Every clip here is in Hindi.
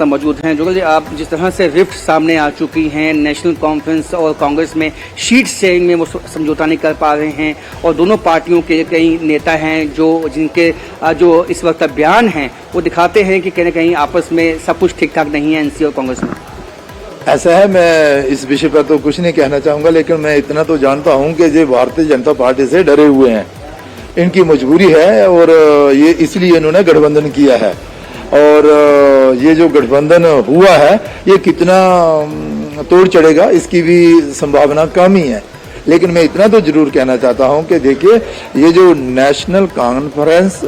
साथ मौजूद हैं। जुगल जी, आप जिस तरह से रिफ्ट सामने आ चुकी हैं, नेशनल कॉन्फ्रेंस और कांग्रेस में सीट शेयरिंग में वो समझौता नहीं कर पा रहे हैं और दोनों पार्टियों के कई नेता हैं जिनके जो इस वक्त बयान हैं वो दिखाते हैं कि कहीं ना कहीं आपस में सब कुछ ठीक ठाक नहीं है एनसी और कांग्रेस में। ऐसा है, मैं इस विषय पर तो कुछ नहीं कहना चाहूंगा, लेकिन मैं इतना तो जानता हूं कि जो भारतीय जनता पार्टी से डरे हुए हैं, इनकी मजबूरी है और ये इसलिए इन्होंने गठबंधन किया है। और ये जो गठबंधन हुआ है ये कितना तोड़ चढ़ेगा इसकी भी संभावना कम ही है। लेकिन मैं इतना तो जरूर कहना चाहता हूं कि देखिए, ये जो नेशनल कॉन्फ्रेंस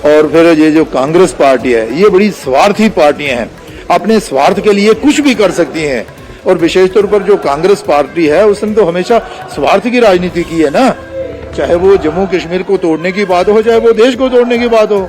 और फिर ये जो कांग्रेस पार्टी है, ये बड़ी स्वार्थी पार्टियां हैं, अपने स्वार्थ के लिए कुछ भी कर सकती हैं। और विशेष तौर पर जो कांग्रेस पार्टी है उसने तो हमेशा स्वार्थ की राजनीति की है ना, चाहे वो जम्मू कश्मीर को तोड़ने की बात हो, चाहे वो देश को तोड़ने की बात हो,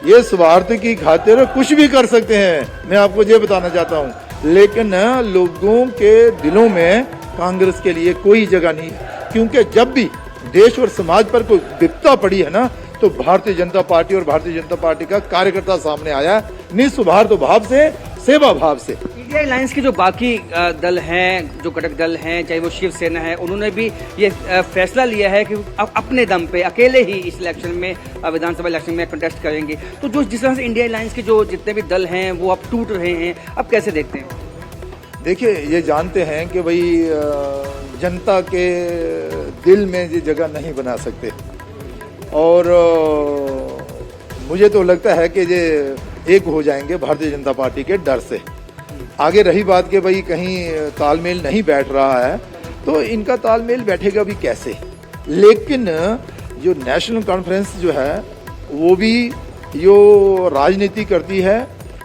ये स्वार्थ की खातिर कुछ भी कर सकते हैं, मैं आपको ये बताना चाहता हूँ। लेकिन लोगों के दिलों में कांग्रेस के लिए कोई जगह नहीं, क्योंकि जब भी देश और समाज पर कोई विपदा पड़ी है ना, तो भारतीय जनता पार्टी और भारतीय जनता पार्टी का कार्यकर्ता सामने आया, निस्वार्थ भाव से, सेवा भाव से। इंडिया अलायंस के जो बाकी दल हैं, जो घटक दल हैं, चाहे वो शिवसेना है, उन्होंने भी ये फैसला लिया है कि अब अपने दम पे अकेले ही इस इलेक्शन में, विधानसभा इलेक्शन में कंटेस्ट करेंगे। तो जो जिस तरह से इंडिया अलायंस के जो जितने भी दल हैं वो अब टूट रहे हैं, अब कैसे देखते हैं? देखिए, ये जानते हैं कि भाई जनता के दिल में ये जगह नहीं बना सकते, और मुझे तो लगता है कि ये एक हो जाएंगे भारतीय जनता पार्टी के डर से। आगे रही बात कि भाई कहीं तालमेल नहीं बैठ रहा है, तो इनका तालमेल बैठेगा भी कैसे। लेकिन जो नेशनल कॉन्फ्रेंस जो है वो भी जो राजनीति करती है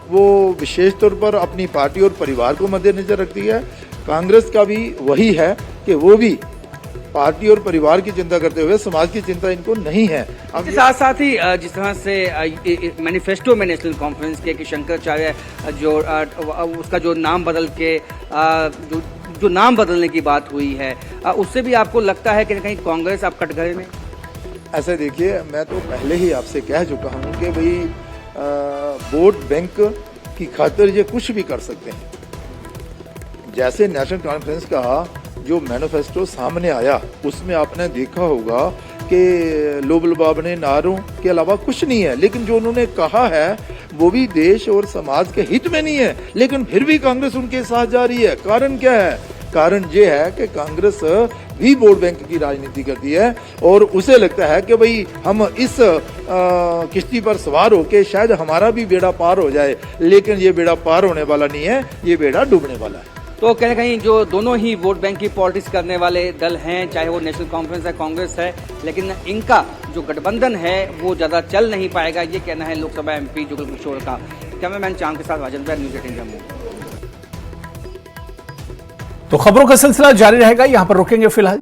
वो विशेष तौर पर अपनी पार्टी और परिवार को मद्देनजर रखती है। कांग्रेस का भी वही है कि वो भी पार्टी और परिवार की चिंता करते हुए समाज की चिंता इनको नहीं है। इसके साथ साथ ही जिस तरह से मैनिफेस्टो में नेशनल कॉन्फ्रेंस के कि शंकराचार्य जो उसका जो नाम बदल के जो नाम बदलने की बात हुई है, उससे भी आपको लगता है कि कहीं कांग्रेस अब कटघरे में? ऐसे देखिए, मैं तो पहले ही आपसे कह चुका हूँ कि भाई वोट बैंक की खातिर ये कुछ भी कर सकते हैं। जैसे नेशनल कॉन्फ्रेंस का जो मैनिफेस्टो सामने आया उसमें आपने देखा होगा कि लोबलबाब ने नारों के अलावा कुछ नहीं है, लेकिन जो उन्होंने कहा है वो भी देश और समाज के हित में नहीं है, लेकिन फिर भी कांग्रेस उनके साथ जा रही है। कारण क्या है? कारण ये है कि कांग्रेस भी वोट बैंक की राजनीति करती है और उसे लगता है कि भाई हम इस किश्ती पर सवार होके शायद हमारा भी बेड़ा पार हो जाए, लेकिन ये बेड़ा पार होने वाला नहीं है, ये बेड़ा डूबने वाला है। तो कहीं ना कहीं जो दोनों ही वोट बैंक की पॉलिटिक्स करने वाले दल हैं, चाहे वो नेशनल कॉन्फ्रेंस है, कांग्रेस है, लेकिन इनका जो गठबंधन है वो ज़्यादा चल नहीं पाएगा, ये कहना है लोकसभा एमपी जुगल किशोर का। कैमरामैन चांद के साथ राजेंद्र, न्यूज़ 18 जम्मू। तो खबरों का सिलसिला जारी रहेगा, यहां पर रुकेंगे फिलहाल।